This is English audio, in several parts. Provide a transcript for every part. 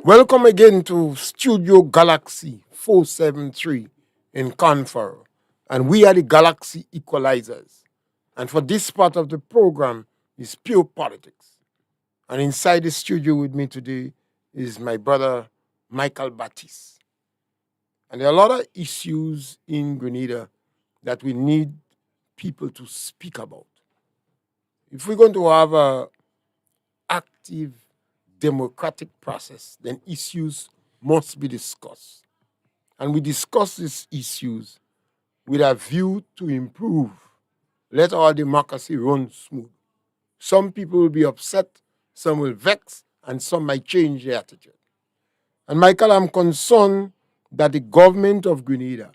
Welcome again to Studio Galaxy 473 in Confero. And we are the Galaxy Equalizers. And for this part of the program is pure politics. And inside the studio with me today is my brother Michael Baptiste. And there are a lot of issues in Grenada that we need people to speak about. If we're going to have a active democratic process, then issues must be discussed. And we discuss these issues with a view to improve. Let our democracy run smooth. Some people will be upset, some will vex, and some might change their attitude. And Michael, I'm concerned that the government of Grenada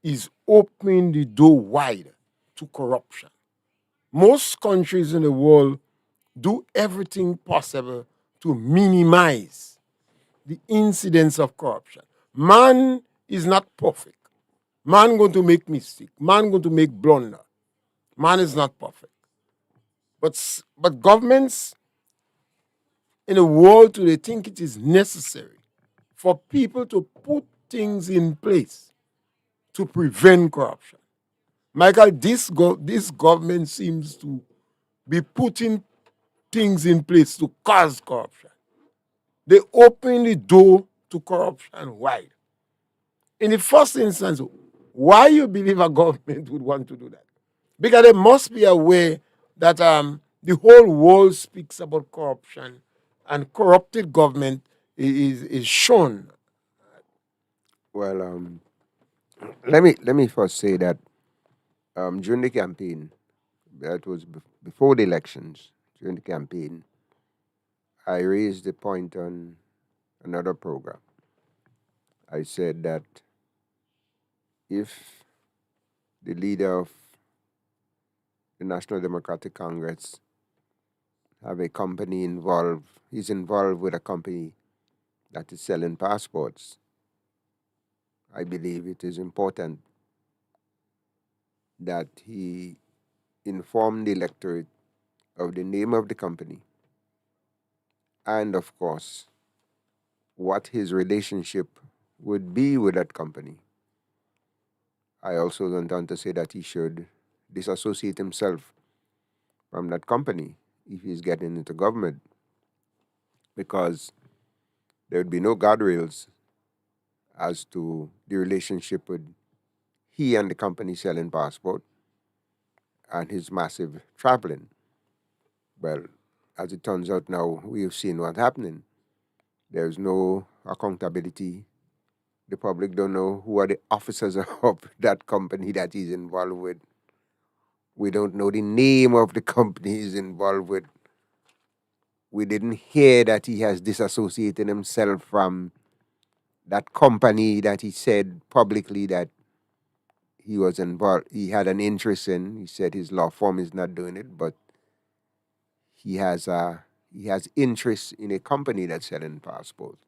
is opening the door wide to corruption. Most countries in the world do everything possible to minimize the incidence of corruption. Man is not perfect. Man going to make mistake. Man going to make blunder. Man is not perfect. But governments in the world today think it is necessary for people to put things in place to prevent corruption. Michael, this government seems to be putting things in place to cause corruption. They open the door to corruption wide. In the first instance, why you believe a government would want to do that? Because they must be aware that the whole world speaks about corruption, and corrupted government is shown. Well, let me first say that during the campaign, that was before the elections. During the campaign, I raised the point on another program. I said that if the leader of the National Democratic Congress have a company involved, he's involved with a company that is selling passports, I believe it is important that he inform the electorate of the name of the company and, of course, what his relationship would be with that company. I also went on to say that he should disassociate himself from that company if he's getting into government, because there would be no guardrails as to the relationship with he and the company selling passport and his massive traveling. Well, as it turns out now, we've seen what's happening. There's no accountability. The public don't know who are the officers of that company that he's involved with. We don't know the name of the company he's involved with. We didn't hear that he has disassociated himself from that company that he said publicly that he was involved, he had an interest in. He said his law firm is not doing it, but he has interest in a company that's selling passports.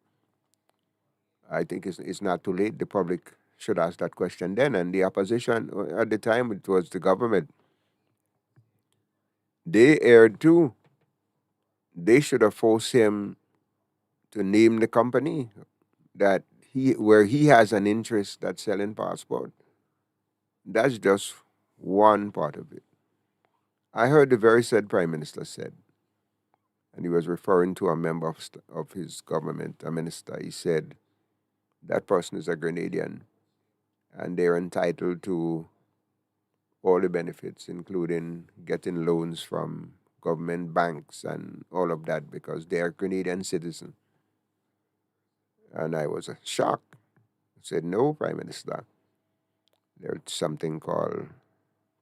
I think it's not too late. The public should ask that question then. And the opposition at the time, it was the government. They erred too. They should have forced him to name the company that where he has an interest that's selling passport. That's just one part of it. I heard the very said Prime Minister said, and he was referring to a member of his government, a minister. He said that person is a Grenadian and they're entitled to all the benefits, including getting loans from government banks and all of that because they're Grenadian citizens. And I was shocked. I said, no, Prime Minister. There's something called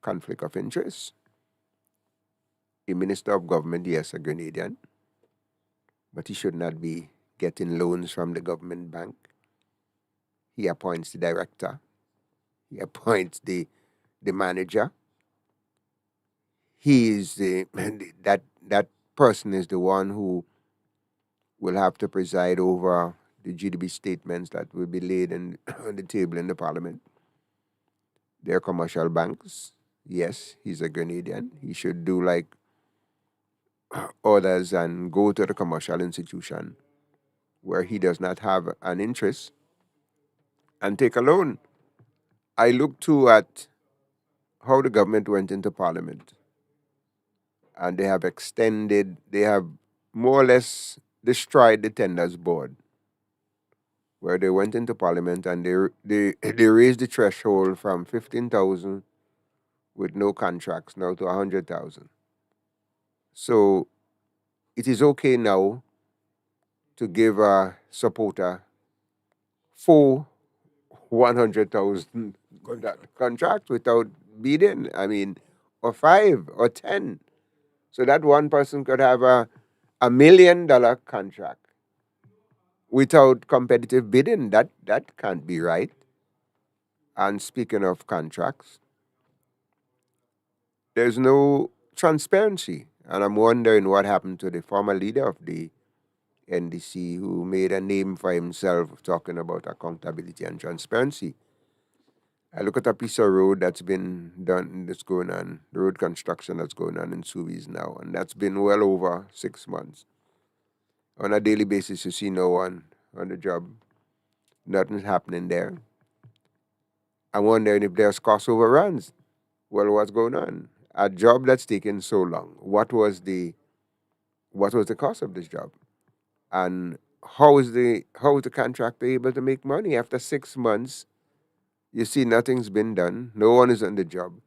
conflict of interest. A minister of government, yes, a Grenadian, but he should not be getting loans from the government bank. He appoints the director. He appoints the manager. He is that person is the one who will have to preside over the GDP statements that will be laid on the table in the parliament. They're commercial banks. Yes, he's a Grenadian. He should do like others and go to the commercial institution where he does not have an interest and take a loan. I look too at how the government went into parliament and they have more or less destroyed the tenders board, where they went into parliament and they raised the threshold from 15,000 with no contracts now to 100,000. So it is okay now to give a supporter 100,000 contracts without bidding. I mean, or 5 or 10. So that one person could have $1 million contract without competitive bidding. That can't be right. And speaking of contracts, there's no transparency. And I'm wondering what happened to the former leader of the NDC who made a name for himself talking about accountability and transparency. I look at a piece of road that's been done, that's going on, the road construction that's going on in Subies now, and that's been well over 6 months. On a daily basis, you see no one on the job. Nothing's happening there. I'm wondering if there's cost overruns. Well, what's going on? A job that's taken so long. What was the cost of this job? And how is the contractor able to make money after 6 months? You see, nothing's been done. No one is on the job.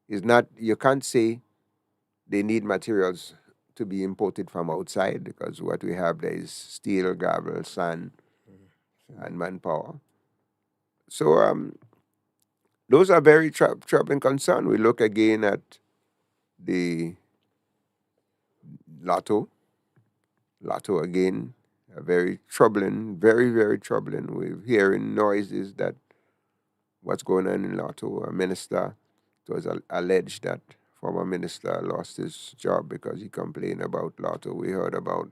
It's not. You can't say they need materials to be imported from outside because what we have there is steel, gravel, sand, and manpower. So those are very troubling concerns. We look again at the lotto. Lotto again, very troubling, very, very troubling. We're hearing noises that what's going on in Lotto. A minister, it was alleged that former minister lost his job because he complained about Lotto. We heard about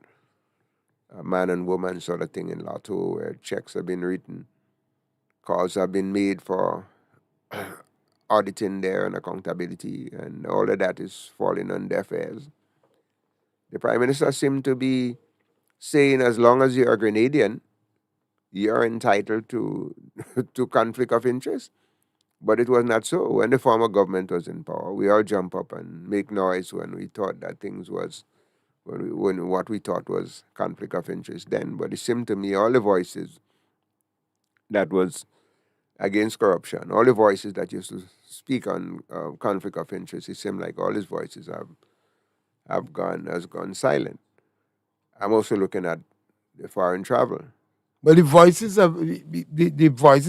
a man and woman sort of thing in Lotto where checks have been written, calls have been made for auditing there and accountability, and all of that is falling on deaf ears. The Prime Minister seemed to be saying as long as you're a Grenadian, you're entitled to to conflict of interest. But it was not so. When the former government was in power, we all jump up and make noise when we thought that things was when what we thought was conflict of interest then. But it seemed to me all the voices that was against corruption, all the voices that used to speak on conflict of interest, it seemed like all these voices has gone silent. I'm also looking at the foreign travel. But the voices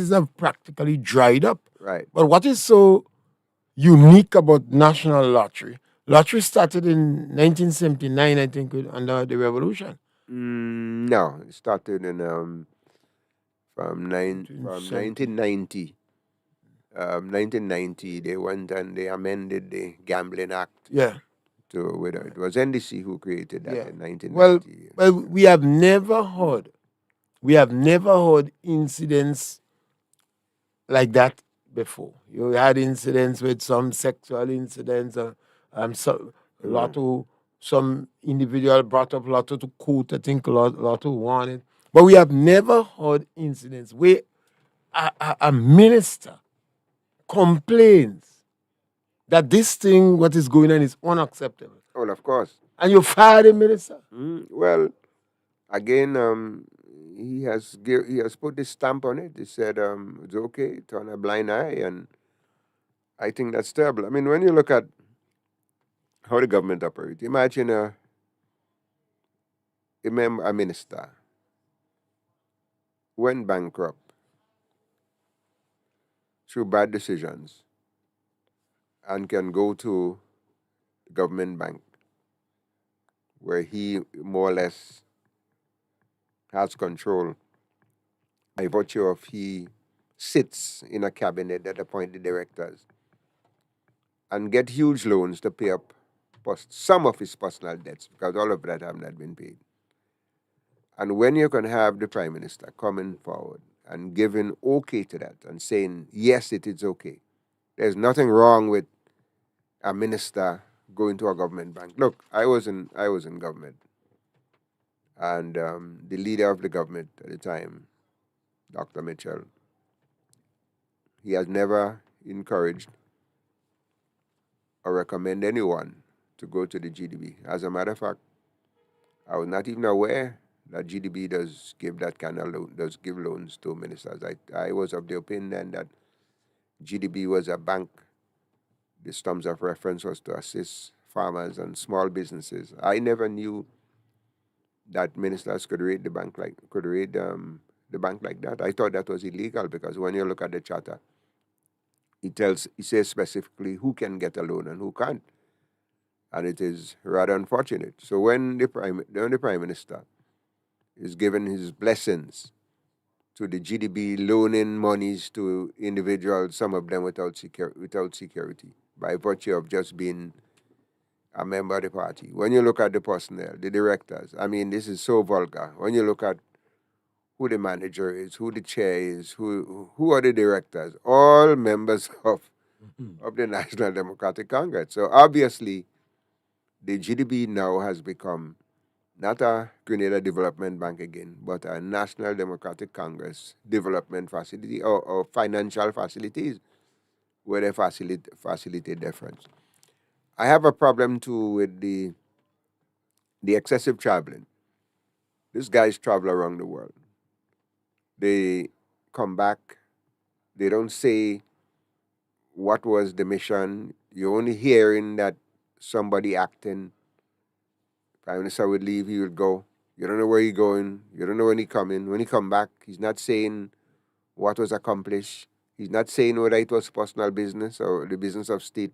have practically dried up. Right. But what is so unique about National Lottery? Lottery started in 1979, I think, under the revolution. No, it started in from 1990. 1990, they went and they amended the Gambling Act Yeah. to whether it was NDC who created that Yeah. in Well, 1990. well, we have never heard incidents like that before. You had incidents with some sexual incidents, so Lotto, some individual brought up Lotto to court. I think Lotto won it, but we have never heard incidents where a minister complains that this thing, what is going on, is unacceptable, Well, of course. and you fire the minister. Well, again, he has put this stamp on it. He said it's okay, turn a blind eye, and I think that's terrible. I mean, when you look at how the government operates, imagine a minister went bankrupt through bad decisions and can go to the government bank where he more or less has control by virtue of he sits in a cabinet that appoint the directors and get huge loans to pay up some of his personal debts because all of that have not been paid. And when you can have the prime minister coming forward and giving okay to that and saying yes, it is okay. There's nothing wrong with a minister going to a government bank. Look, I was in government, And the leader of the government at the time, Dr. Mitchell, he has never encouraged or recommend anyone to go to the GDB. As a matter of fact, I was not even aware that GDB does give that kind of loan, does give loans to ministers. I was of the opinion that GDB was a bank. This terms of reference was to assist farmers and small businesses. I never knew that ministers could raid the bank like that. I thought that was illegal because when you look at the charter, it says specifically who can get a loan and who can't, and it is rather unfortunate. So when the prime minister is given his blessings to the GDB loaning monies to individuals, some of them without security, by virtue of just being a member of the party. When you look at the personnel, the directors, I mean, this is so vulgar. When you look at who the manager is, who the chair is, who are the directors, all members of the National Democratic Congress. So obviously, the GDB now has become not a Grenada Development Bank again, but a National Democratic Congress development facility or financial facilities where they facilitate their funds. I have a problem too with the excessive traveling. These guys travel around the world. They come back. They don't say what was the mission. You're only hearing that somebody acting. Prime Minister would leave, he would go. You don't know where he's going. You don't know when he's coming. When he come back, he's not saying what was accomplished. He's not saying whether it was personal business or the business of state.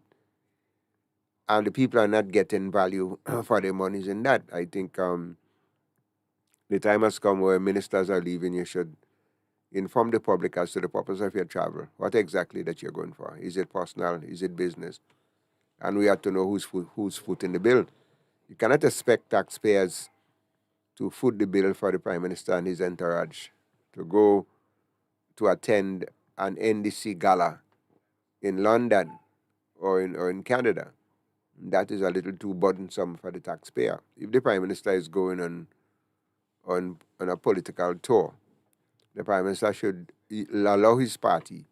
And the people are not getting value for their monies in that. I think the time has come where ministers are leaving. You should inform the public as to the purpose of your travel. What exactly that you're going for? Is it personal? Is it business? And we have to know who's footing the bill. You cannot expect taxpayers to foot the bill for the Prime Minister and his entourage to go to attend an NDC gala in London or in Canada. That is a little too burdensome for the taxpayer. If the Prime Minister is going on a political tour, the Prime Minister should allow his party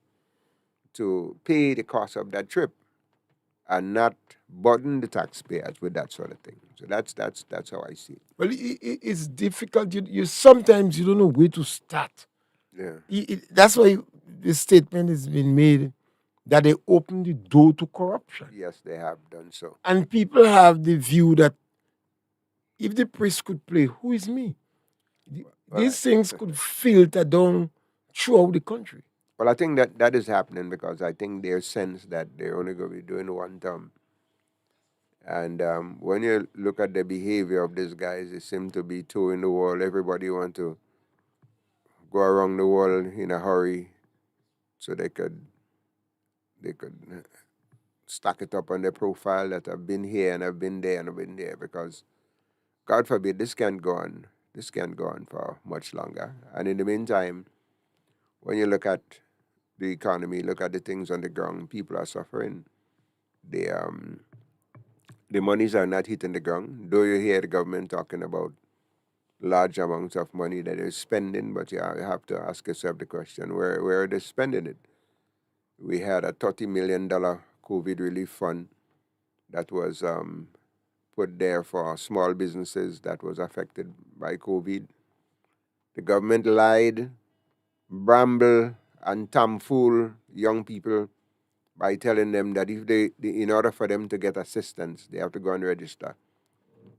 to pay the cost of that trip and not burden the taxpayers with that sort of thing. So that's how I see it. Well, it's difficult. You sometimes you don't know where to start. Yeah. That's why this statement has been made that they open the door to corruption. Yes, they have done so. And people have the view that if the priest could play, who is me? These things could filter down throughout the country. Well, I think that is happening because I think they sense that they're only going to be doing one term. And when you look at the behavior of these guys, they seem to be two in the world. Everybody want to go around the world in a hurry so they could stack it up on their profile that I've been here and I've been there and I've been there, because God forbid this can't go on. This can't go on for much longer. And in the meantime, when you look at the economy, look at the things on the ground, people are suffering. The monies are not hitting the ground. Though you hear the government talking about large amounts of money that they're spending, but you have to ask yourself the question, where are they spending it? We had a $30 million COVID relief fund that was put there for small businesses that was affected by COVID. The government lied, bramble, and tomfool young people by telling them that if in order for them to get assistance, they have to go and register.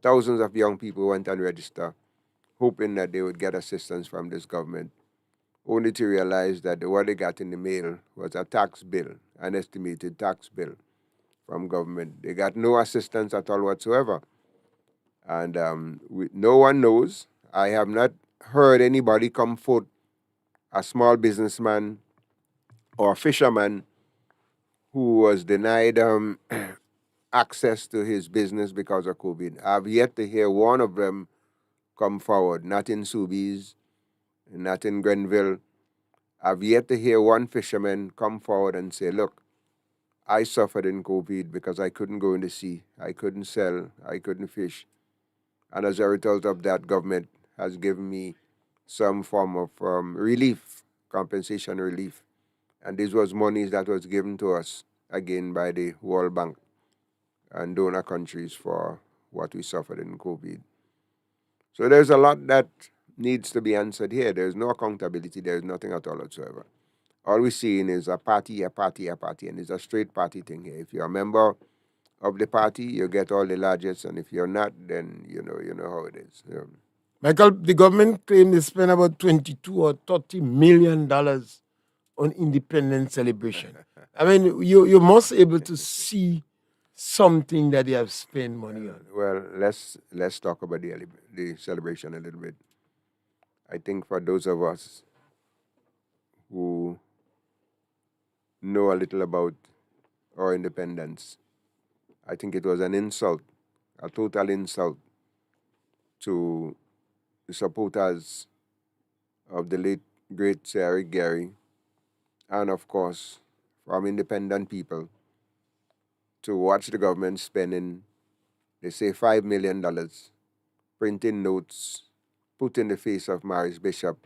Thousands of young people went and registered, hoping that they would get assistance from this government, only to realize that what they got in the mail was a tax bill, an estimated tax bill from government. They got no assistance at all whatsoever. And no one knows. I have not heard anybody come forth, a small businessman or a fisherman who was denied access to his business because of COVID. I've yet to hear one of them come forward, not in Sobeys, not in Grenville. I've yet to hear one fisherman come forward and say, look, I suffered in COVID because I couldn't go in the sea. I couldn't sell. I couldn't fish. And as a result of that, government has given me some form of relief, compensation relief. And this was monies that was given to us again by the World Bank and donor countries for what we suffered in COVID. So there's a lot that needs to be answered here. There's no accountability. There's nothing at all whatsoever. All we're seeing is a party, a party, a party, and it's a straight party thing here. If you're a member of the party, you get all the largest, and if you're not, then you know how it is. Michael, the government claimed they spent about 22 or 30 million dollars on independence celebration. I mean, you must able to see something that they have spent money on. Well, let's talk about the celebration a little bit. I think for those of us who know a little about our independence, I think it was an insult, a total insult to the supporters of the late great Sir Eric Gary, and of course from independent people, to watch the government spending, they say, $5 million printing notes, put in the face of Maurice Bishop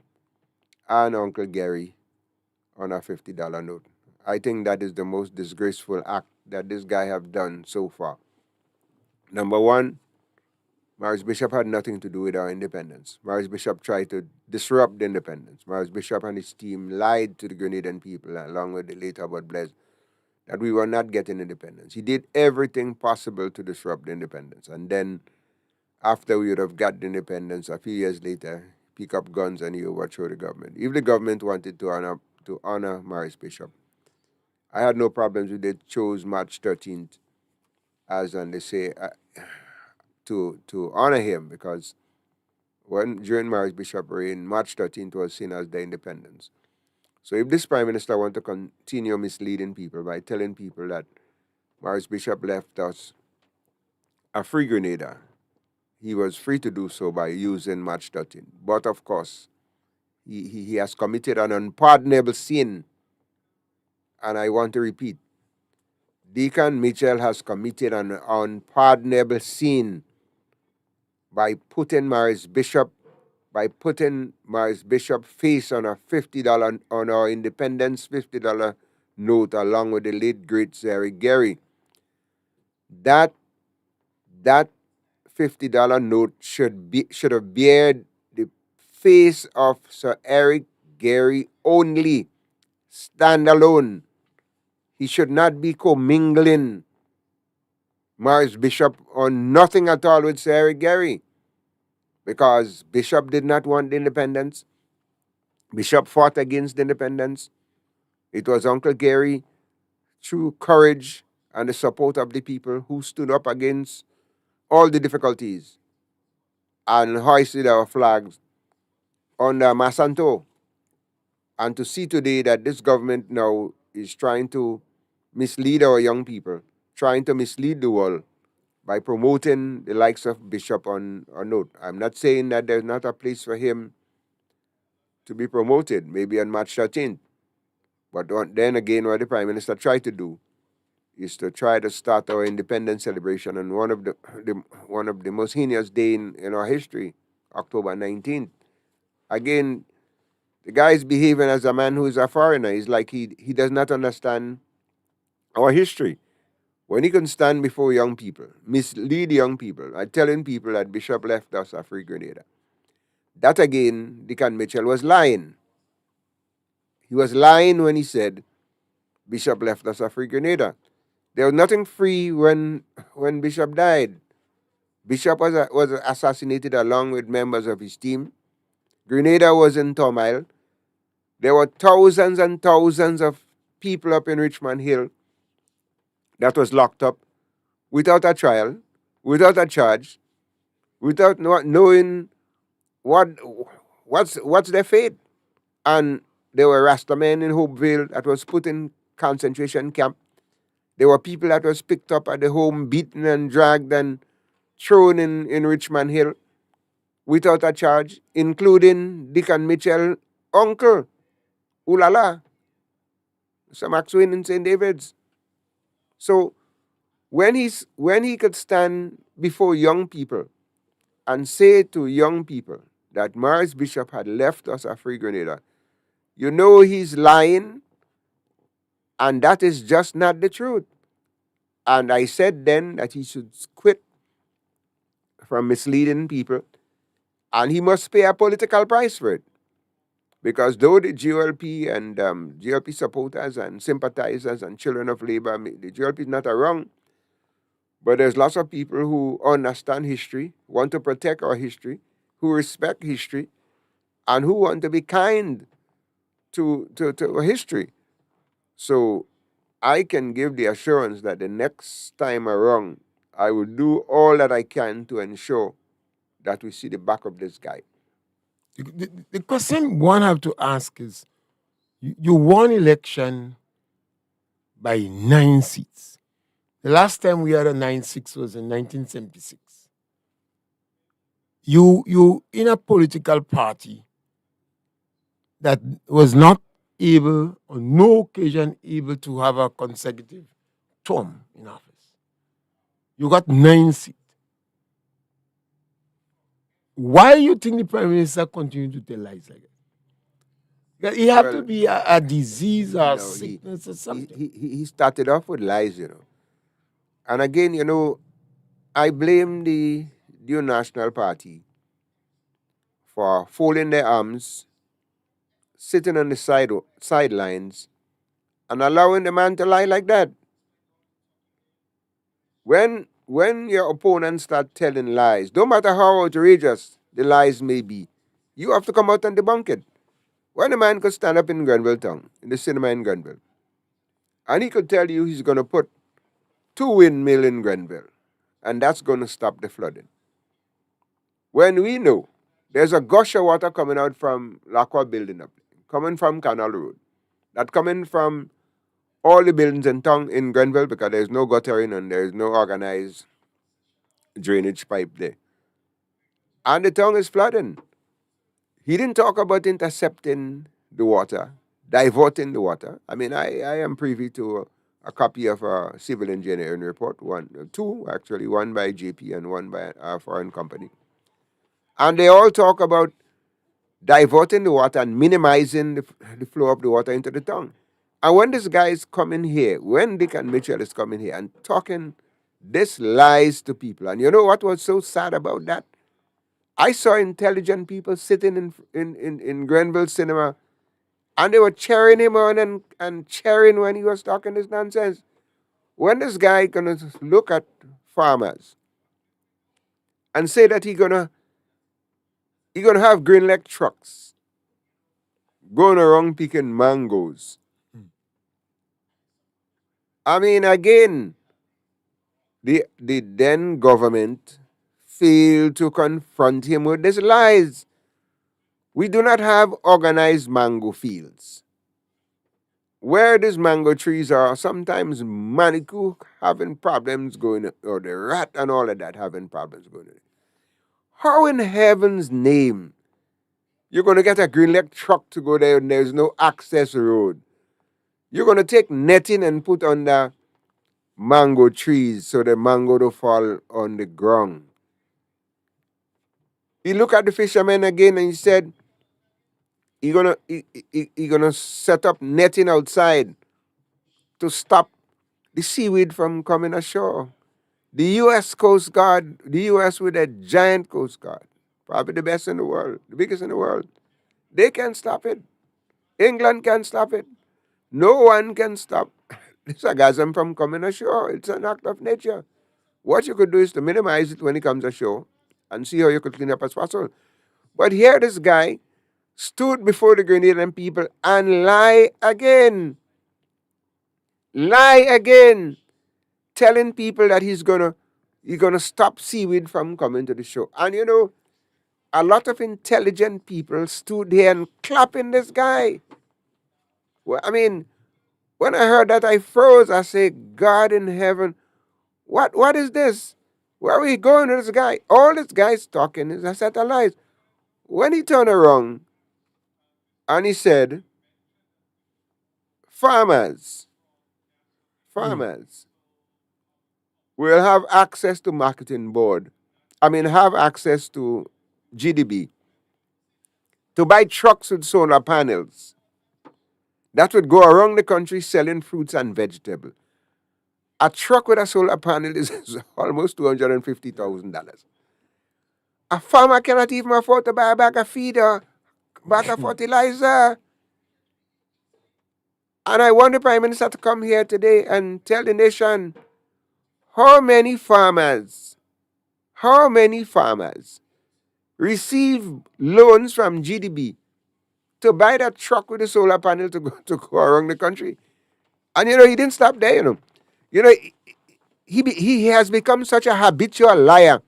and Uncle Gary on a $50 note. I think that is the most disgraceful act that this guy have done so far. Number one, Maurice Bishop had nothing to do with our independence. Maurice Bishop tried to disrupt the independence. Maurice Bishop and his team lied to the Grenadian people, along with the late Hubert Blaise, that we were not getting independence. He did everything possible to disrupt the independence. And then, after we would have got the independence, a few years later, pick up guns and he overthrow the government. If the government wanted to honor Maurice Bishop, I had no problems with it. Chose March 13th as, and they say, to honor him, because during Maurice Bishop reign, March 13th was seen as the independence. So if this Prime Minister want to continue misleading people by telling people that Maurice Bishop left us a free Grenada, he was free to do so by using March 13th. But of course, he has committed an unpardonable sin. And I want to repeat, Deacon Mitchell has committed an unpardonable sin by putting Maurice Bishop face on a $50 on our independence $50 note, along with the late great Sir Eric Gary. That $50 note should have bared the face of Sir Eric Gary only, standalone. He should not be commingling Maurice Bishop on nothing at all with Sir Eric Gary, because Bishop did not want the independence. Bishop fought against the independence. It was Uncle Gary, through courage and the support of the people, who stood up against all the difficulties and hoisted our flags under Masanto. And to see today that this government now is trying to mislead our young people, trying to mislead the world by promoting the likes of Bishop on note. I'm not saying that there's not a place for him to be promoted, maybe on March 13th. But then again, what the Prime Minister tried to do is to try to start our independence celebration on one of the most heinous day in our history, October 19th. Again, the guy is behaving as a man who is a foreigner. He's like he does not understand our history. When he can stand before young people, mislead young people, by telling people that Bishop left us a free Grenada. That again, Deacon Mitchell was lying. He was lying when he said Bishop left us a free Grenada. There was nothing free when Bishop died. Bishop was assassinated along with members of his team. Grenada was in turmoil. There were thousands and thousands of people up in Richmond Hill that was locked up without a trial, without a charge, without knowing what's their fate. And there were Rastamen in Hopeville that was put in concentration camp. There were people that was picked up at the home, beaten and dragged and thrown in Richmond Hill without a charge, including Deacon Mitchell, uncle, Ulala, Sir Maxwell in St. David's. So when he could stand before young people and say to young people that Morris Bishop had left us a free Grenada, you know he's lying, and that is just not the truth. And I said then that he should quit from misleading people, and he must pay a political price for it. Because though the GLP and GLP supporters and sympathizers and children of labor, the GLP is not a wrong, but there's lots of people who understand history, want to protect our history, who respect history, and who want to be kind to history. So I can give the assurance that the next time around, I will do all that I can to ensure that we see the back of this guy. The question one have to ask is, you won election by 9 seats. The last time we had a 9-6 was in 1976. You in a political party that was not able, on no occasion, able to have a consecutive term in office. You got 9 seats. Why you think the prime minister continued to tell lies like that? Because it have to Well, be a disease or no, sickness or something. he started off with lies, And again, I blame the New National Party for folding their arms, sitting on the sidelines, and allowing the man to lie like that. When your opponents start telling lies, no matter how outrageous the lies may be, you have to come out and debunk it. When a man could stand up in Grenville Town, in the cinema in Grenville, and he could tell you he's going to put 2 windmills in Grenville, and that's going to stop the flooding. When we know there's a gush of water coming out from Lacroix building up, coming from Canal Road, that coming from all the buildings in town in Grenville because there's no guttering and there's no organized drainage pipe there. And the town is flooding. He didn't talk about intercepting the water, diverting the water. I mean, I am privy to a copy of a civil engineering report, two actually, one by JP and one by a foreign company. And they all talk about diverting the water and minimizing the flow of the water into the town. And when this guy is coming here, when Dick and Mitchell is coming here and talking this lies to people, and you know what was so sad about that? I saw intelligent people sitting in Grenville Cinema, and they were cheering him on and cheering when he was talking this nonsense. When this guy gonna look at farmers and say that he gonna have green leg trucks going around picking mangoes. I mean, again, the then government failed to confront him with these lies. We do not have organized mango fields. Where these mango trees are, sometimes Manikou having problems going, or the rat and all of that having problems going. How in heaven's name you're going to get a green leg truck to go there and there's no access road? You're going to take netting and put on the mango trees so the mango don't fall on the ground. He looked at the fishermen again and he said, he gonna set up netting outside to stop the seaweed from coming ashore. The U.S. Coast Guard, the U.S. with a giant Coast Guard, probably the best in the world, the biggest in the world, they can't stop it. England can't stop it. No one can stop this orgasm from coming ashore. It's an act of nature. What you could do is to minimize it when it comes ashore and see how you could clean up as possible. But here this guy stood before the Grenadian people and lie again, telling people that he's gonna stop seaweed from coming to the shore. And a lot of intelligent people stood there and clapping this guy. Well, I mean, when I heard that, I froze. I said, God in heaven, what is this? Where are we going with this guy? All this guy's talking is a set of lies. When he turned around and he said, farmers will have access to marketing board. I mean, have access to GDB to buy trucks with solar panels that would go around the country selling fruits and vegetables. A truck with a solar panel is almost $250,000. A farmer cannot even afford to buy a bag of feed or bag of fertilizer. And I want the Prime Minister to come here today and tell the nation how many farmers receive loans from GDB to buy that truck with the solar panel to go around the country. And he didn't stop there. He has become such a habitual liar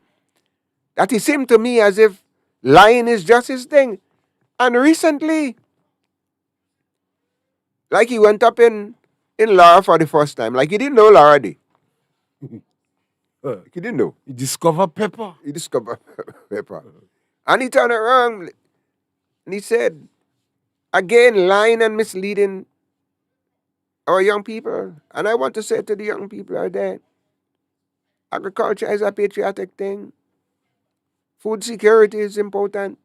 that it seemed to me as if lying is just his thing. And recently, like he went up in Lara for the first time, like he didn't know Lara Day. He didn't know. He discovered pepper. He discovered pepper. And he turned around and he said, again, lying and misleading our young people. And I want to say to the young people out there, agriculture is a patriotic thing. Food security is important.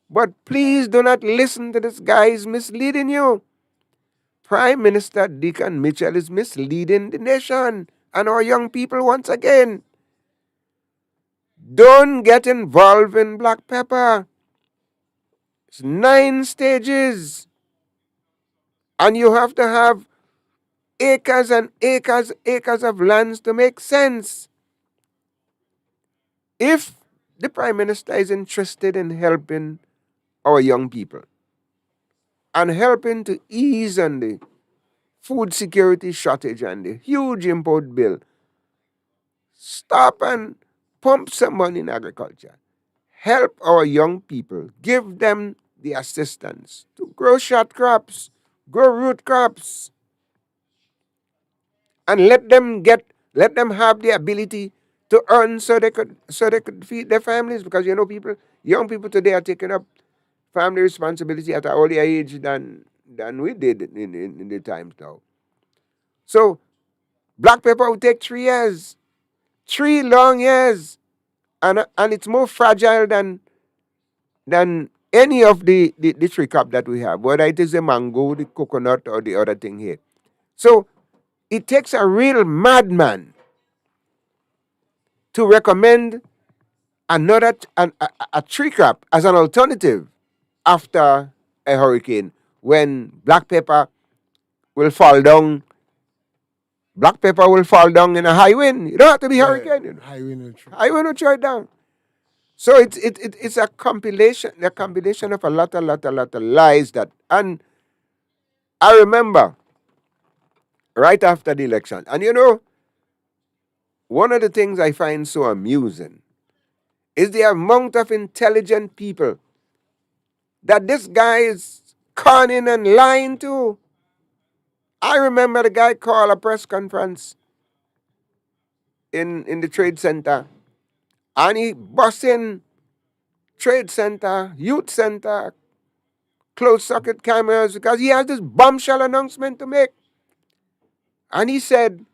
But please do not listen to this guy. He's misleading you. Prime Minister Deacon Mitchell is misleading the nation and our young people once again. Don't get involved in black pepper. It's 9 stages. And you have to have acres and acres of lands to make sense. If the Prime Minister is interested in helping our young people and helping to ease on the food security shortage and the huge import bill, stop and pump some money in agriculture. Help our young people. Give them the assistance to grow short crops, grow root crops, and let them have the ability to earn so they could feed their families. Because young people today are taking up family responsibility at an earlier age than we did in the times now. So black pepper will take 3 years, 3 long years, and it's more fragile than any of the tree crop that we have, whether it is the mango, the coconut, or the other thing here. So it takes a real madman to recommend a tree crop as an alternative after a hurricane when black pepper will fall down. Black pepper will fall down in a high wind. You don't have to be hurricane. High wind will throw it down. So it's a compilation of a lot of lies that. And I remember right after the election, and one of the things I find so amusing is the amount of intelligent people that this guy is conning and lying to. I remember the guy called a press conference in the trade center, and he bust in trade center, youth center, closed circuit cameras because he has this bombshell announcement to make. And he said,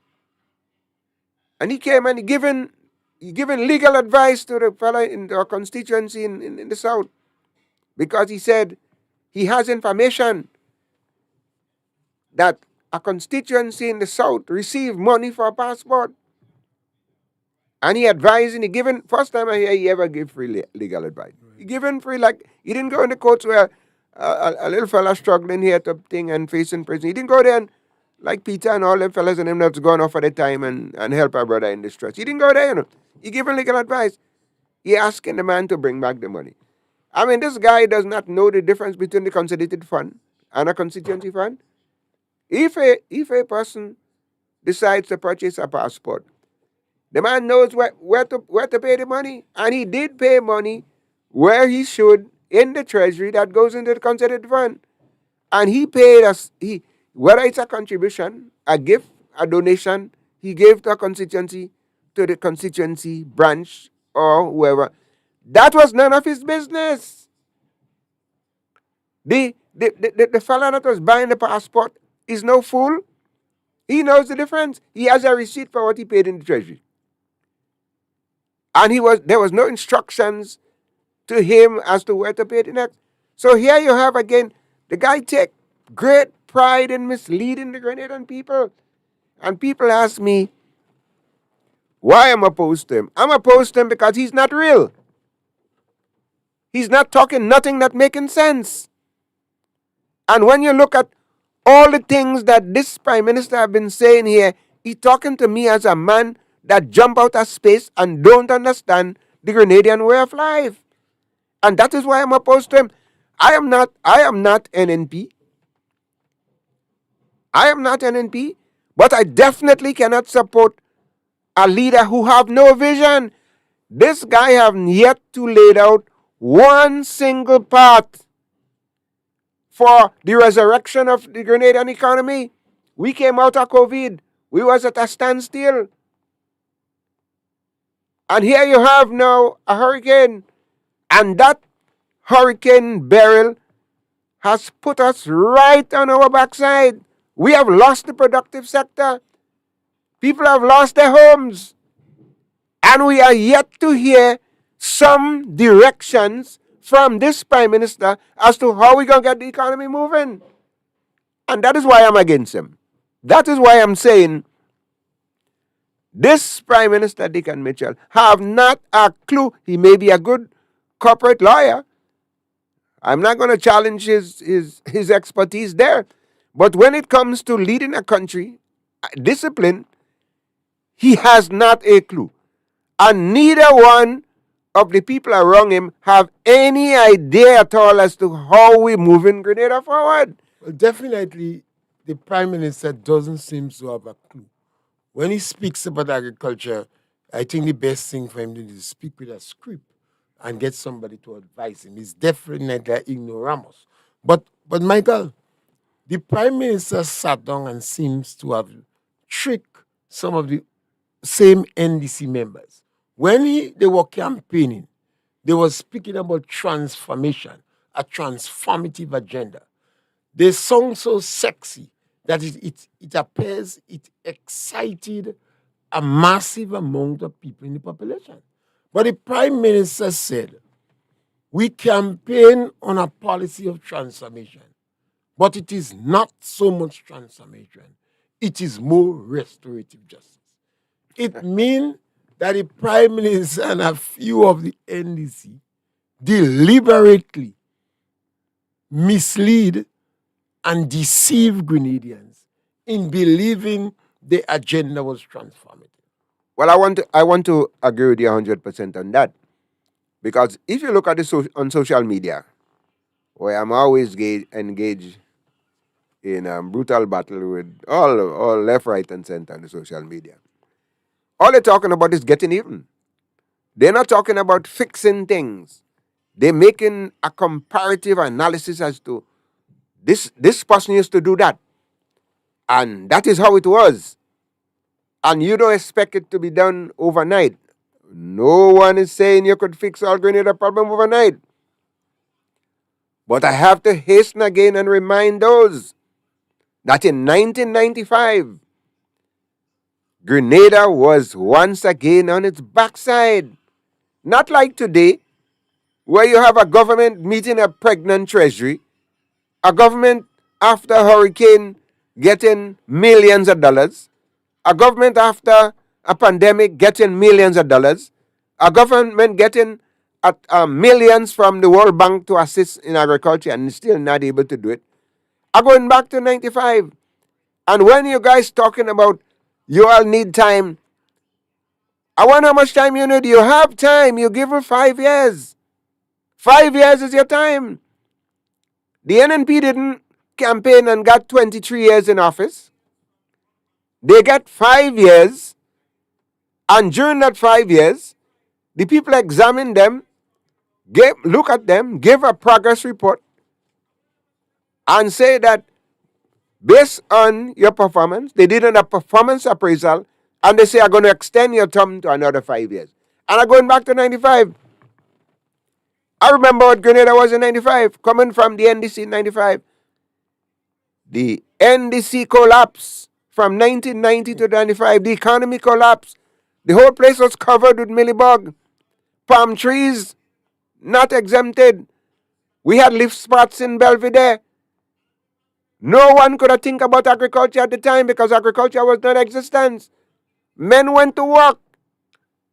and he came and he given legal advice to the fellow in our constituency in the South, because he said he has information that a constituency in the South received money for a passport. And he advised, and he given, first time I hear he ever gave free legal advice. Right. He given free, like, he didn't go in the courts where a little fella struggling here to thing and facing prison. He didn't go there and, like Peter and all them fellas and them that's gone off at the time and help our brother in distress. He didn't go there, He given legal advice. He asking the man to bring back the money. I mean, this guy does not know the difference between the consolidated fund and a constituency fund. If a person decides to purchase a passport, the man knows where to pay the money, and he did pay money where he should in the treasury that goes into the consolidated fund, and he paid us. Whether it's a contribution, a gift, a donation, he gave to a constituency, to the constituency branch or whoever. That was none of his business. The fella that was buying the passport is no fool. He knows the difference. He has a receipt for what he paid in the treasury. And there was no instructions to him as to where to pay the next. So here you have again, the guy take great pride in misleading the Grenadian people. And people ask me why I'm opposed to him. I'm opposed to him because he's not real. He's not talking nothing that making sense. And when you look at all the things that this Prime Minister have been saying here, he's talking to me as a man that jump out of space and don't understand the Grenadian way of life. And that is why I'm opposed to him. I am not NNP. I am not NNP, but I definitely cannot support a leader who have no vision. This guy have yet to lay out one single path for the resurrection of the Grenadian economy. We came out of COVID. We was at a standstill. And here you have now a hurricane. And that hurricane barrel has put us right on our backside. We have lost the productive sector. People have lost their homes. And we are yet to hear some directions from this Prime Minister as to how we're going to get the economy moving. And that is why I'm against him. That is why I'm saying this Prime Minister, Dick and Mitchell, have not a clue. He may be a good corporate lawyer. I'm not going to challenge his expertise there. But when it comes to leading a country, discipline, he has not a clue. And neither one of the people around him have any idea at all as to how we're moving Grenada forward. Well, definitely, the Prime Minister doesn't seem to have a clue. When he speaks about agriculture, I think the best thing for him to do is speak with a script and get somebody to advise him. He's definitely an ignoramus. But Michael, the Prime Minister sat down and seems to have tricked some of the same NDC members. When they were campaigning, they were speaking about transformation, a transformative agenda. They sung so sexy that it appears it excited a massive amount of people in the population. But the Prime Minister said, we campaign on a policy of transformation, but it is not so much transformation. It is more restorative justice. It means that the Prime Minister and a few of the NDC deliberately mislead and deceive Grenadians in believing the agenda was transformative. Well, I want to agree with you 100% on that. Because if you look at on social media, where I'm always engaged in brutal battle with all left, right, and center on the social media, all they're talking about is getting even. They're not talking about fixing things. They're making a comparative analysis as to this person used to do that. And that is how it was. And you don't expect it to be done overnight. No one is saying you could fix all Grenada problem overnight. But I have to hasten again and remind those that in 1995, Grenada was once again on its backside. Not like today, where you have a government meeting a pregnant treasury, a government after a hurricane getting millions of dollars, a government after a pandemic getting millions of dollars, a government getting millions from the World Bank to assist in agriculture and still not able to do it. I'm going back to 95. And when you guys talking about you all need time, I wonder how much time you need. You have time. You give her 5 years. 5 years is your time. The NNP didn't campaign and got 23 years in office. They got 5 years. And during that 5 years, the people examined them, look at them, give a progress report, and say that based on your performance, they did a performance appraisal, and they say, I'm going to extend your term to another 5 years. And I'm going back to 95. I remember what Grenada was in 95, coming from the NDC in 95. The NDC collapsed from 1990 to 95. The economy collapsed. The whole place was covered with millibug. Palm trees, not exempted. We had lift spots in Belvedere. No one could have think about agriculture at the time because agriculture was non existent. Men went to work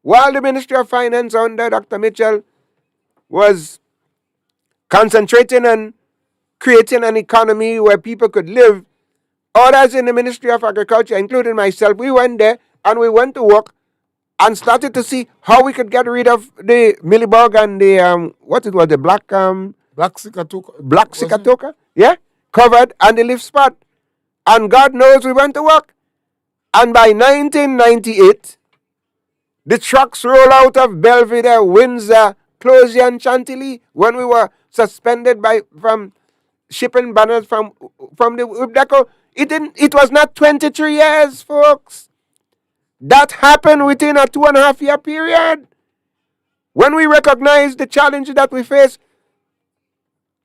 while the Ministry of Finance under Dr. Mitchell was concentrating on creating an economy where people could live. Others in the Ministry of Agriculture, including myself, we went there and we went to work and started to see how we could get rid of the millibug and the the Black Sikatoka. black Was it? cicatoca, yeah, covered, and the leaf spot. And God knows we went to work. And by 1998, the trucks roll out of Belvedere, Windsor, Closey, and Chantilly when we were suspended from shipping banners from the Ubdeco. It was not 23 years, folks. That happened within a 2.5 year period. When we recognize the challenge that we face,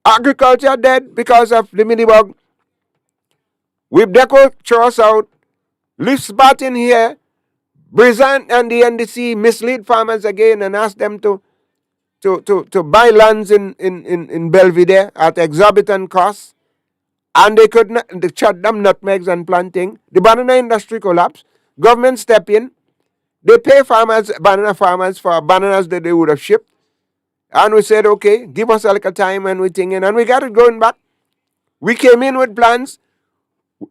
agriculture dead because of the minibug. Ubdeco throw us out. Leaf spot in here. Brizant and the NDC mislead farmers again and ask them to buy lands in Belvedere at exorbitant costs. And they could not, they shut them nutmegs and planting. The banana industry collapsed. Government step in. They pay banana farmers for bananas that they would have shipped. And we said, okay, give us a little time and we thinking. And we got it going back. We came in with plans.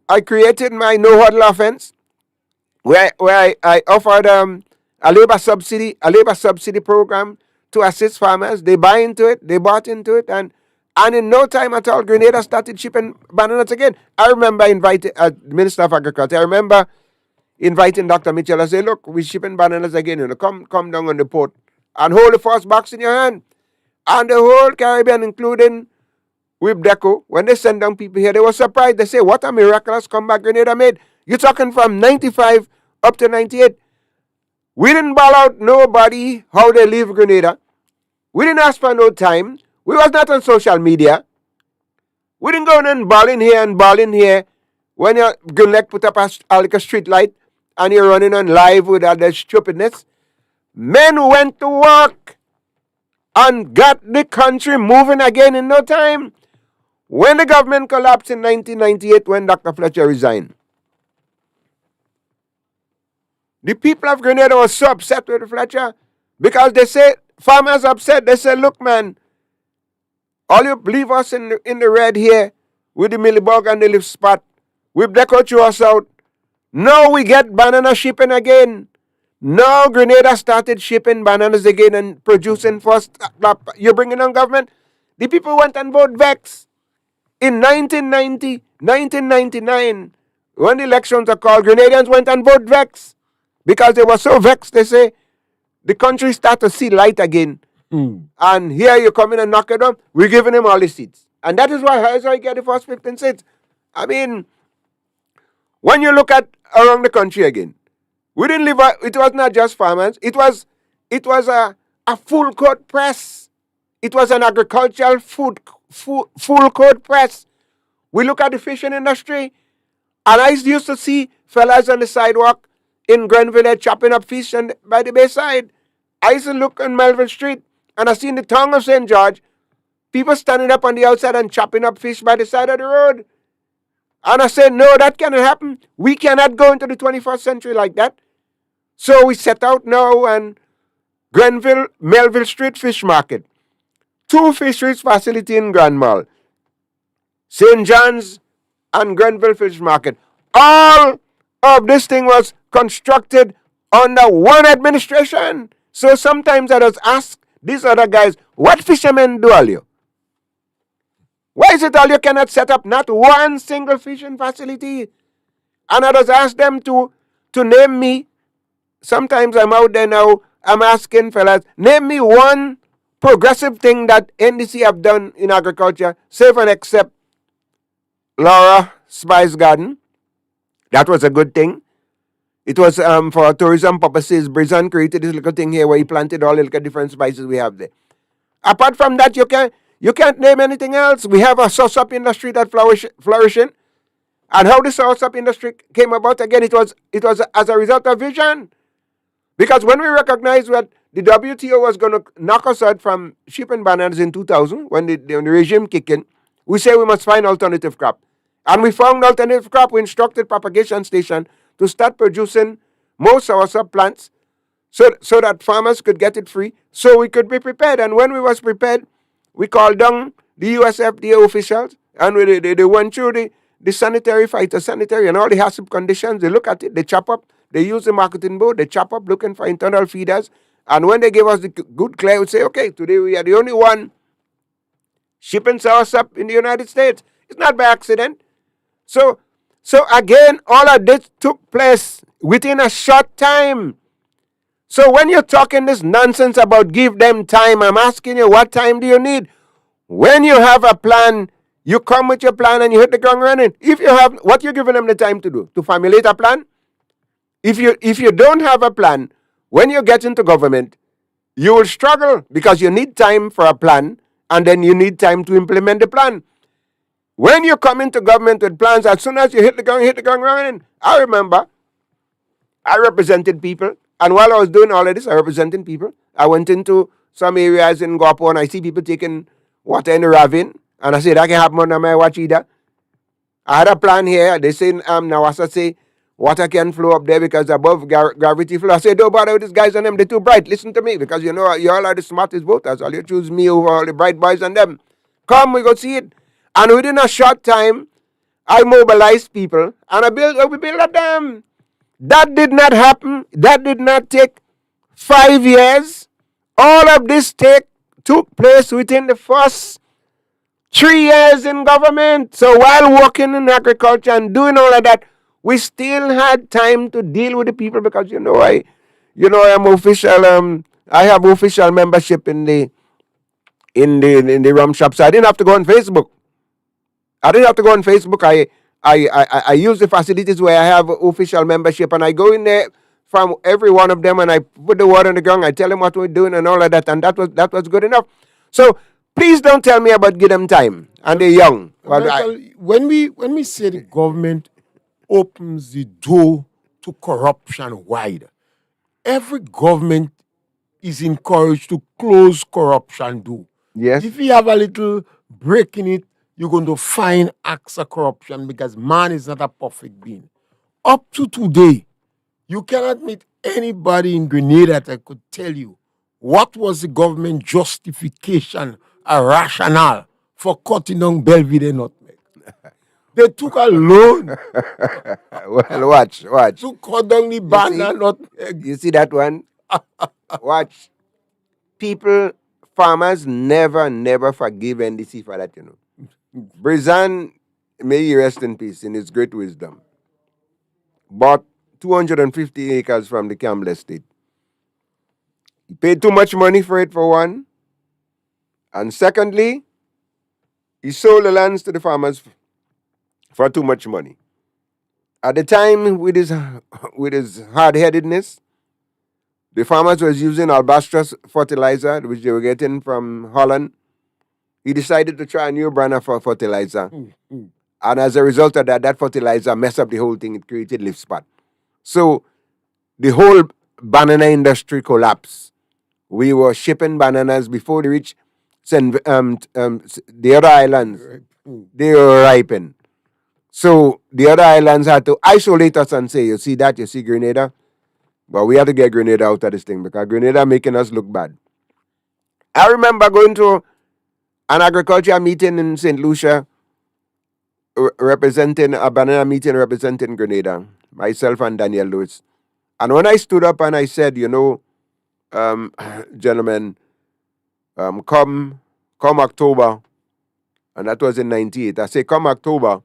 I created my no huddle offense where I offered a labor subsidy program to assist farmers. They buy into it, they bought into it, and in no time at all, Grenada started shipping bananas again. I remember inviting Minister of Agriculture. I remember inviting Dr. Mitchell. I said, look, we're shipping bananas again. Come down on the port and hold the first box in your hand. And the whole Caribbean, including Ubdeco, when they send down people here, they were surprised. They say, what a miraculous comeback Grenada made. You're talking from 95 up to 98. We didn't ball out nobody how they leave Grenada. We didn't ask for no time. We was not on social media. We didn't go and ball in here and ball in here when your Gunlek put up a street light and you're running on live with all that stupidness. Men went to work and got the country moving again in no time. When the government collapsed in 1998, when Dr. Fletcher resigned, the people of Grenada were so upset with Fletcher because they say, farmers upset, they say, look, man, all you leave us in the red here with the millibug and the leaf spot. We've decorated us out. Now we get banana shipping again. Now Grenada started shipping bananas again and producing first. You're bringing on government. The people went and voted Vex. In 1999, when the elections are called, Grenadians went and voted Vex. Because they were so vexed, they say, the country start to see light again. And here you come in and knock it down. We're giving him all the seats. And that is why I get the first 15 seats. I mean, when you look at around the country again, we didn't live, it was not just farmers. It was a full court press. It was an agricultural full court press. We look at the fishing industry, and I used to see fellas on the sidewalk in Grenville chopping up fish by the bayside. I used to look on Melville Street, and I seen the tongue of St. George, people standing up on the outside and chopping up fish by the side of the road. And I said, no, that cannot happen. We cannot go into the 21st century like that. So we set out now and Grenville, Melville Street Fish Market, 2 fisheries facility in Grand Mall, St. John's and Grenville Fish Market. All of this thing was constructed under one administration. So sometimes I just ask these other guys, what fishermen do all you? Why is it all you cannot set up not one single fishing facility? And I just ask them to name me. Sometimes I'm out there now, I'm asking fellas, name me one progressive thing that NDC have done in agriculture, save and except Laura Spice Garden. That was a good thing. It was for tourism purposes. Brizan created this little thing here where he planted all the little different spices we have there. Apart from that, you can't name anything else. We have a sauce-up industry that flourishing. And how the sauce-up industry came about again, it was as a result of vision. Because when we recognize that the WTO was going to knock us out from shipping bananas in 2000 when the regime kicked in. We say we must find alternative crop. And we found alternative crop. We instructed propagation station to start producing more soursop plants so that farmers could get it free, so we could be prepared. And when we was prepared, we called down the USFDA officials, and they went through the sanitary, phytosanitary, and all the HACCP conditions. They look at it, they chop up, they use the marketing board, they chop up looking for internal feeders. And when they gave us the good clear, we say, okay, today we are the only one shipping soursop in the United States. It's not by accident. So again, all of this took place within a short time. So when you're talking this nonsense about give them time, I'm asking you, what time do you need? When you have a plan, you come with your plan and you hit the ground running. If you have, what you're giving them the time to do? To formulate a plan? If you don't have a plan, when you get into government, you will struggle because you need time for a plan and then you need time to implement the plan. When you come into government with plans, as soon as you hit the ground running. I remember I represented people, and while I was doing all of this, I represented people. I went into some areas in Guapo and I see people taking water in the ravine, and I said, that can happen under my watch either. I had a plan here. They say, Nawasa say, water can flow up there because above gravity flow. I said, don't bother with these guys and them. They're too bright. Listen to me, because you know, you all are the smartest voters. All you choose me over all the bright boys and them. Come, we go see it. And within a short time, I mobilized people and we built a dam. That did not happen. That did not take 5 years. All of this took place within the first 3 years in government. So while working in agriculture and doing all of that, we still had time to deal with the people, because I am official. I have official membership in the rum shop, so I didn't have to go on Facebook. I use the facilities where I have official membership, and I go in there from every one of them, and I put the word on the ground. I tell them what we're doing and all of that, and that was good enough. So please don't tell me about give them time and they're young. Well, when we say the government opens the door to corruption wide, every government is encouraged to close corruption door. Yes. If you have a little break in it, you're going to find acts of corruption, because man is not a perfect being. Up to today, you cannot meet anybody in Grenada that could tell you what was the government justification or rationale for cutting down Belvedere nutmeg. They took a loan Well, watch. to cut down the banana nutmeg. You see that one? Watch. Farmers never forgive NDC for that, Brizan, may he rest in peace, in his great wisdom, bought 250 acres from the Campbell estate. He paid too much money for it, for one. And secondly, he sold the lands to the farmers for too much money. At the time, with his hard-headedness, the farmers was using albatross fertilizer, which they were getting from Holland. He decided to try a new brand of fertilizer. And as a result of that, that fertilizer messed up the whole thing. It created leaf spot. So the whole banana industry collapsed. We were shipping bananas before they reached the other islands. They were ripened. So the other islands had to isolate us and say, you see Grenada? But we had to get Grenada out of this thing, because Grenada making us look bad. I remember going to an agriculture meeting in St. Lucia, representing a banana meeting representing Grenada, myself and Daniel Lewis. And when I stood up and I said, gentlemen, come October, and that was in 98, I say, come October,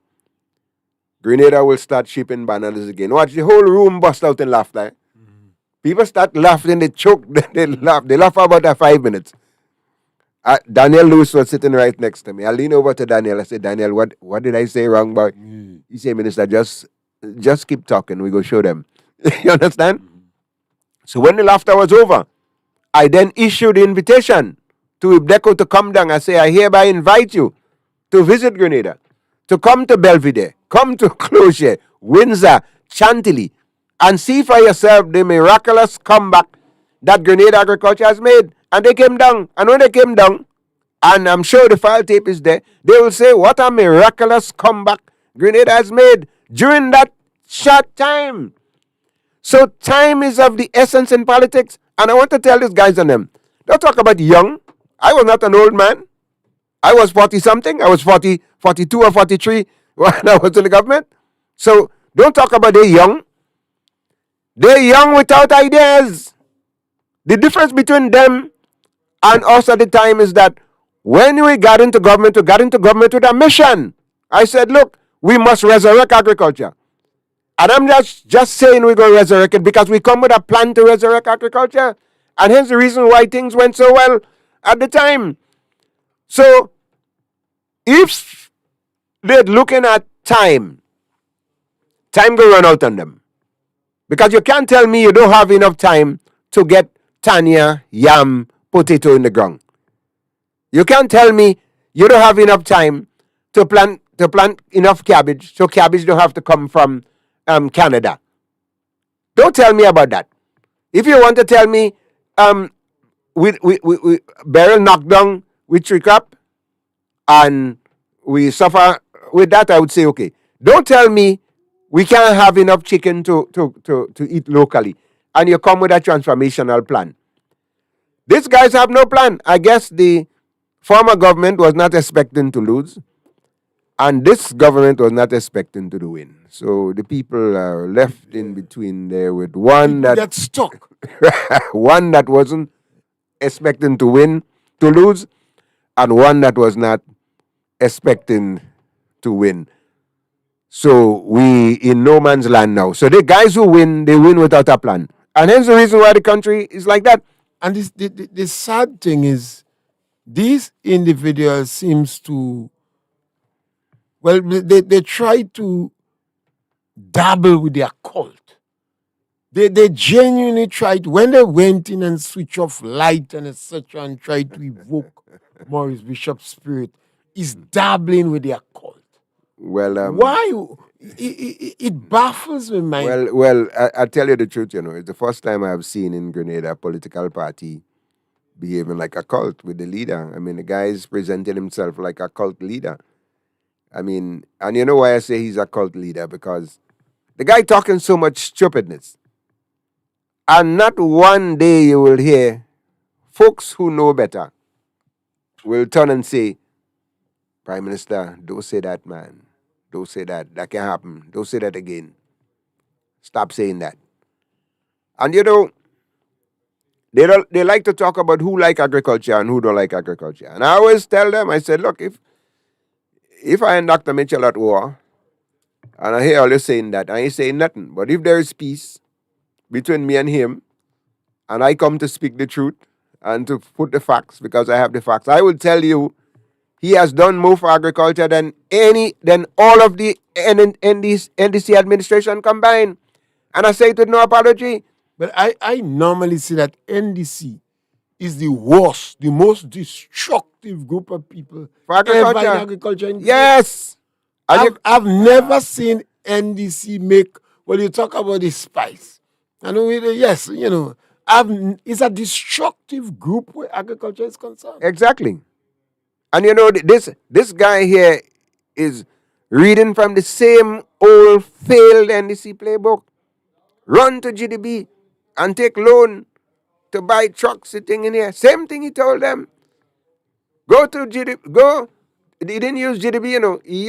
Grenada will start shipping bananas again. Watch, the whole room bust out in laughter. People start laughing, they choke, they laugh. They laugh for about 5 minutes. Daniel Lewis was sitting right next to me. I leaned over to Daniel. I said, Daniel, what did I say wrong, boy? He said, Minister, just keep talking. We go show them. You understand? So when the laughter was over, I then issued the invitation to Ibdeco to come down. I say, I hereby invite you to visit Grenada, to come to Belvedere, come to Clocher, Windsor, Chantilly, and see for yourself the miraculous comeback that Grenada Agriculture has made. And they came down. And when they came down, and I'm sure the file tape is there, they will say what a miraculous comeback Grenada has made during that short time. So time is of the essence in politics. And I want to tell these guys on them, don't talk about young. I was not an old man. I was 40-something. I was 40, 42 or 43 when I was in the government. So don't talk about they young. They're young without ideas. The difference between them and us at the time is that when we got into government with a mission. I said, look, we must resurrect agriculture. And I'm just saying we're going to resurrect it because we come with a plan to resurrect agriculture. And hence the reason why things went so well at the time. So if they're looking at time will run out on them. Because you can't tell me you don't have enough time to get tanya, yam, potato in the ground. You can't tell me you don't have enough time to plant enough cabbage, so cabbage don't have to come from Canada. Don't tell me about that. If you want to tell me we barrel knocked down with tree crop and we suffer with that, I would say okay. Don't tell me we can't have enough chicken to eat locally and you come with a transformational plan. These guys have no plan. I guess the former government was not expecting to lose, and this government was not expecting to win. So the people are left in between there with one that Get stuck. one that wasn't expecting to lose, and one that was not expecting to win. So we in no man's land now. So the guys who win, they win without a plan. And hence the reason why the country is like that. And the sad thing is, these individuals seems to, well, they try to dabble with their cult. They genuinely tried, when they went in and switch off light and etc. and tried to evoke Maurice Bishop's spirit, is dabbling with their cult. Well, Why? It baffles me, man. Well, I tell you the truth, it's the first time I've seen in Grenada a political party behaving like a cult with the leader. I mean, the guy's presented himself like a cult leader. I mean, and you know why I say he's a cult leader? Because the guy talking so much stupidness. And not one day you will hear folks who know better will turn and say, Prime Minister, don't say that, man. Don't say that. That can't happen. Don't say that again. Stop saying that. And they like to talk about who like agriculture and who don't like agriculture. And I always tell them, I said, look, if I and Dr. Mitchell at war, and I hear all you saying that, I ain't saying nothing. But if there is peace between me and him, and I come to speak the truth and to put the facts, because I have the facts, I will tell you he has done more for agriculture than all of the NDC administration combined. And I say it with no apology. But I normally say that NDC is the worst, the most destructive group of people For agriculture. ever in agriculture. Yes. I've never seen NDC make, well, you talk about the spice. And yes, it's a destructive group where agriculture is concerned. Exactly. And this guy here is reading from the same old failed NDC playbook. Run to GDB and take loan to buy trucks sitting in here. Same thing he told them. Go to GDB. Go. He didn't use GDB, He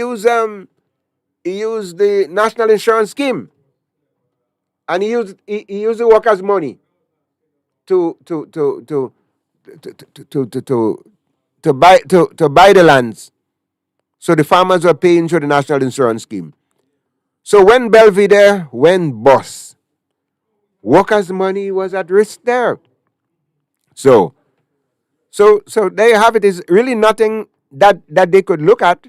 used the national insurance scheme, and he used the workers' money to buy the lands. So the farmers were paying through the national insurance scheme. So when Belvedere went bust, workers' money was at risk there. So there you have it. Is really nothing that they could look at,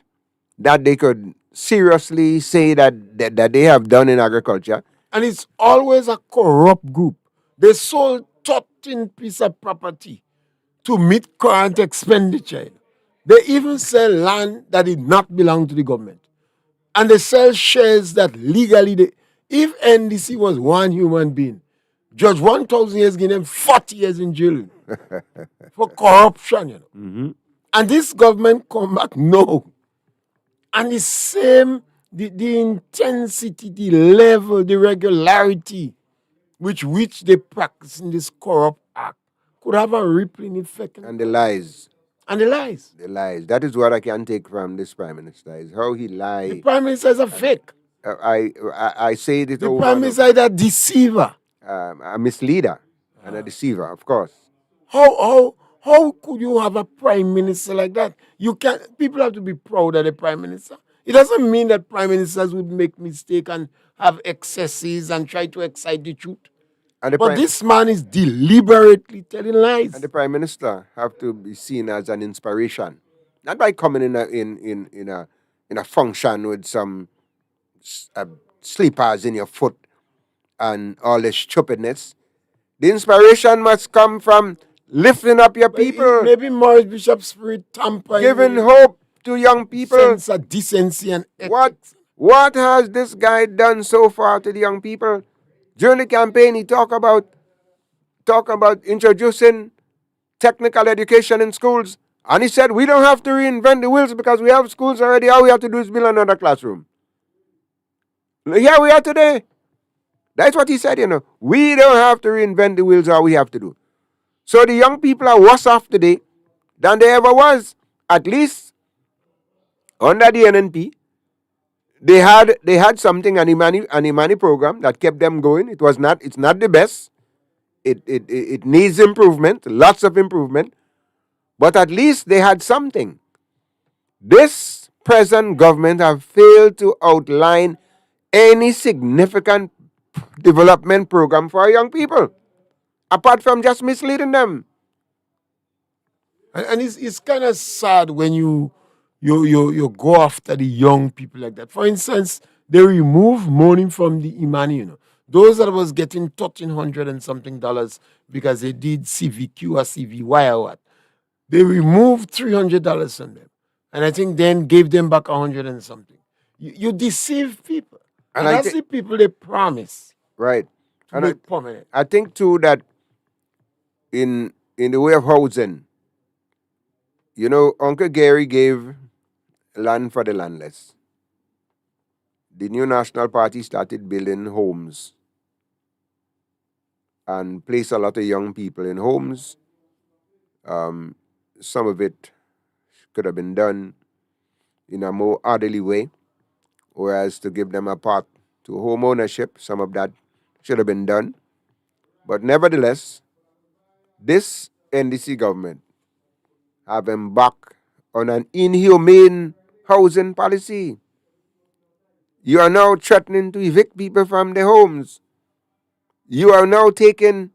that they could seriously say that they have done in agriculture. And it's always a corrupt group. They sold 13 piece of property to meet current expenditure. They even sell land that did not belong to the government. And they sell shares that legally, if NDC was one human being, Judge 1,000 years, give them 40 years in jail for corruption, you know. Mm-hmm. And this government come back, no. And the same, the intensity, the level, the regularity which they practice in this corrupt act could have a rippling effect. And the lies. And the lies. The lies. That is what I can take from this Prime Minister, is how he The lied. Prime Minister is a fake. I say it The over Prime and Minister is a deceiver. a misleader and a deceiver, of course. How could you have a prime minister like that? You can people have to be proud of the prime minister. It doesn't mean that prime ministers would make mistakes and have excesses and try to excite the truth. And the, But prime, this man is deliberately telling lies. and the Prime Minister have to be seen as an inspiration, not by coming in a function with some sleepers in your foot and all this stupidness. The inspiration must come from lifting up your people, Maybe Morris Bishop's spirit tamper giving hope to young people. sense of decency and ethics. What has this guy done so far to the young people? During the campaign, he talked about introducing technical education in schools, and he said we don't have to reinvent the wheels because we have schools already. All we have to do is build another classroom. Here we are today. That's what he said, you know. We don't have to reinvent the wheels, all we have to do. So the young people are worse off today than they ever was. At least under the NNP, they had something, an Imani program that kept them going. It's not the best. It needs improvement, lots of improvement. But at least they had something. This present government have failed to outline any significant development program for our young people, apart from just misleading them. And it's kind of sad when you go after the young people like that. For instance, they remove money from the Imani, you know. Those that was getting $1,300 and something because they did CVQ or CVY or what. They removed $300 from them. And I think then gave them back 100 and something. You deceive people. And that's the people they promise. Right. To make permanent. I think too that in the way of housing, you know, Uncle Gary gave land for the landless. The new National Party started building homes and placed a lot of young people in homes. Some of it could have been done in a more orderly way, whereas to give them a path to home ownership, some of that should have been done. But nevertheless, this NDC government have embarked on an inhumane housing policy. You are now threatening to evict people from their homes. You are now taking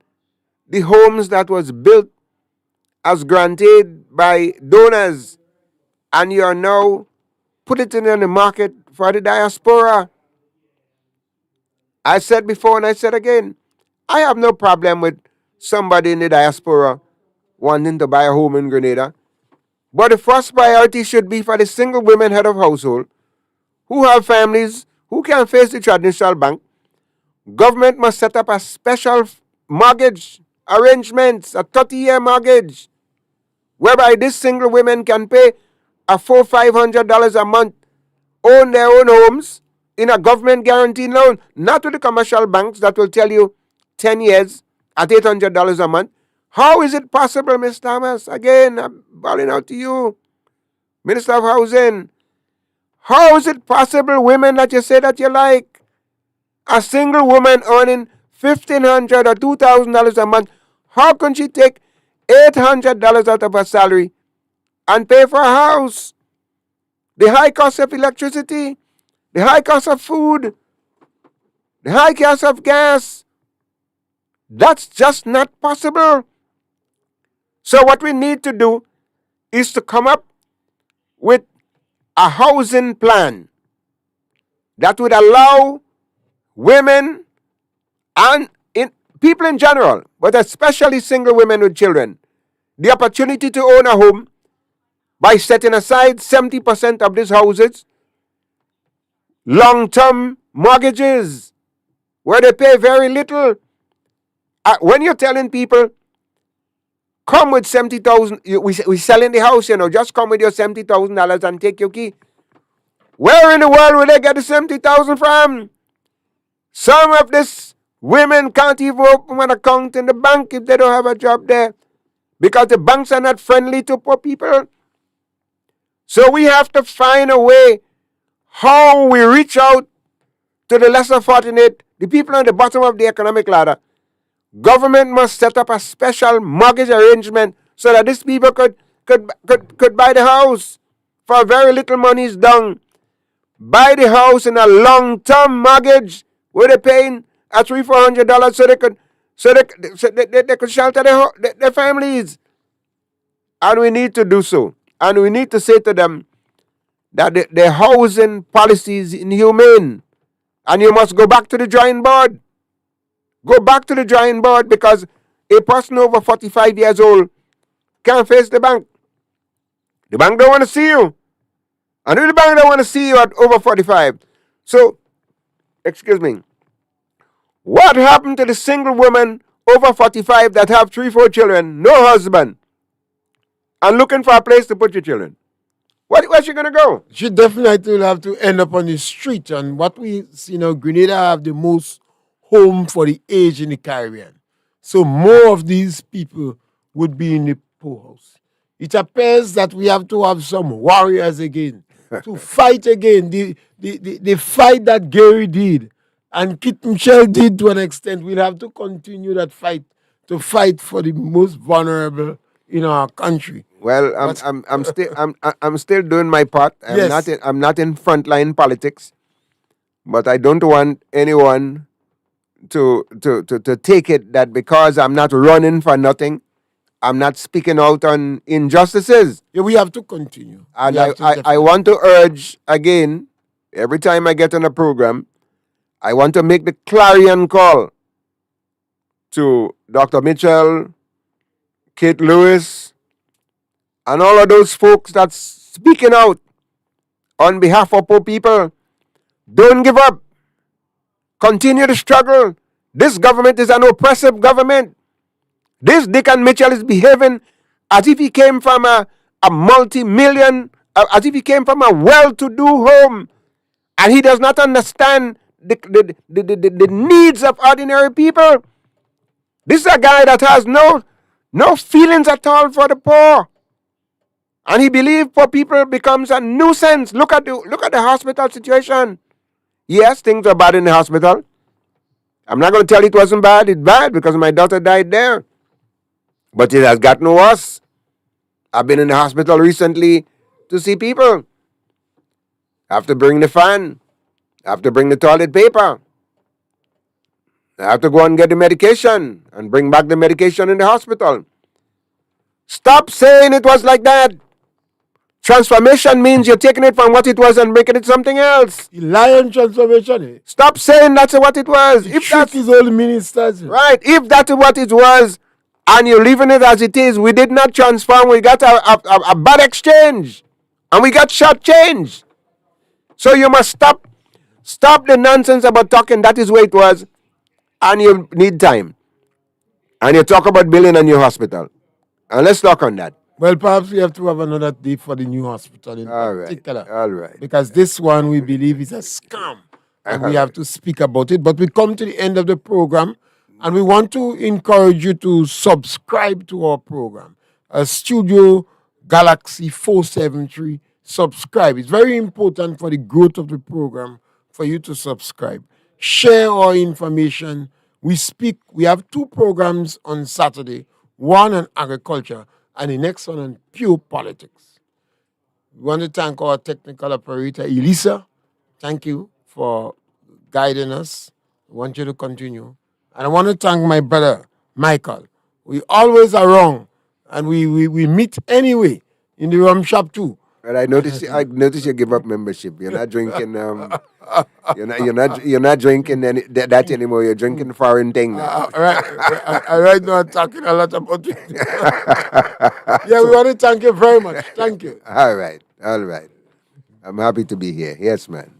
the homes that was built as granted by donors, and you are now put it in the market for the diaspora. I said before and I said again, I have no problem with somebody in the diaspora wanting to buy a home in Grenada. But the first priority should be for the single women head of household who have families who can face the traditional bank. Government must set up a special mortgage arrangements, a 30-year mortgage, whereby these single women can pay a $400-500 a month, own their own homes in a government guaranteed loan, not to the commercial banks that will tell you 10 years at $800 a month. How is it possible, Ms. Thomas? Again, I'm bawling out to you, Minister of Housing. How is it possible, women that you say that you like, a single woman earning $1,500 or $2,000 a month, how can she take $800 out of her salary and pay for a house? The high cost of electricity, the high cost of food, the high cost of gas, that's just not possible. So what we need to do is to come up with a housing plan that would allow women and people in general, but especially single women with children, the opportunity to own a home by setting aside 70% of these houses, long-term mortgages, where they pay very little, When you're telling people, come with 70,000, we selling the house, just come with your $70,000 and take your key. Where in the world will they get the 70,000 from? Some of these women can't even open an account in the bank if they don't have a job there, because the banks are not friendly to poor people. So we have to find a way how we reach out to the lesser fortunate, the people on the bottom of the economic ladder. Government must set up a special mortgage arrangement so that these people could buy the house for very little money down. Buy the house in a long-term mortgage where they're paying a $300-400 so they could shelter their families. And we need to do so. And we need to say to them that the housing policy is inhumane. And you must go back to the drawing board. Go back to the drawing board, because a person over 45 years old can't face the bank. The bank don't want to see you. And the bank don't want to see you at over 45. So, excuse me, what happened to the single woman over 45 that have 3-4 children, no husband, and looking for a place to put your children? Where's she going to go? She definitely will have to end up on the street. And what we see now, Grenada have the most home for the aged in the Caribbean. So more of these people would be in the poorhouse. It appears that we have to have some warriors again to fight again. The fight that Gary did and Kit Michelle did to an extent, we'll have to continue that fight to fight for the most vulnerable in our country. Well, I'm still doing my part. I'm not in frontline politics, but I don't want anyone to take it that because I'm not running for nothing, I'm not speaking out on injustices. Yeah, we have to continue. And I want to urge again, every time I get on a program, I want to make the clarion call to Dr. Mitchell, Kate Lewis, and all of those folks that's speaking out on behalf of poor people. Don't give up. Continue to struggle. This government is an oppressive government. This Deacon Mitchell is behaving as if he came from a multi-million, as if he came from a well-to-do home, and he does not understand the needs of ordinary people. This is a guy that has no feelings at all for the poor. And he believes poor people becomes a nuisance. Look at the hospital situation. Yes, things are bad in the hospital. I'm not going to tell you it wasn't bad. It's bad because my daughter died there. But it has gotten worse. I've been in the hospital recently to see people. I have to bring the fan. I have to bring the toilet paper. I have to go and get the medication and bring back the medication in the hospital. Stop saying it was like that. Transformation means you're taking it from what it was and making it something else. The lion transformation. Eh? Stop saying that's what it was. If that's his old ministers. Right. If that's what it was and you're leaving it as it is, we did not transform. We got a bad exchange. And we got shortchanged. So you must stop the nonsense about talking that is where it was, and you need time. And you talk about building a new hospital. And let's talk on that. Well, perhaps we have to have another day for the new hospital in particular. All right. Because this one we believe is a scam. And we have to speak about it. But we come to the end of the program, and we want to encourage you to subscribe to our program. Studio Galaxy 473. Subscribe. It's very important for the growth of the program for you to subscribe. Share our information. We have 2 programs on Saturday, one on agriculture and the next one on pure politics. We want to thank our technical operator, Elisa. Thank you for guiding us. We want you to continue. And I want to thank my brother, Michael. We always are wrong, and we meet anyway in the rum shop too. But I noticed you give up membership. You're not drinking. You're not drinking that anymore. You're drinking foreign thing now. Right now I'm talking a lot about it. Yeah, we want to thank you very much. Thank you. All right. I'm happy to be here. Yes, man.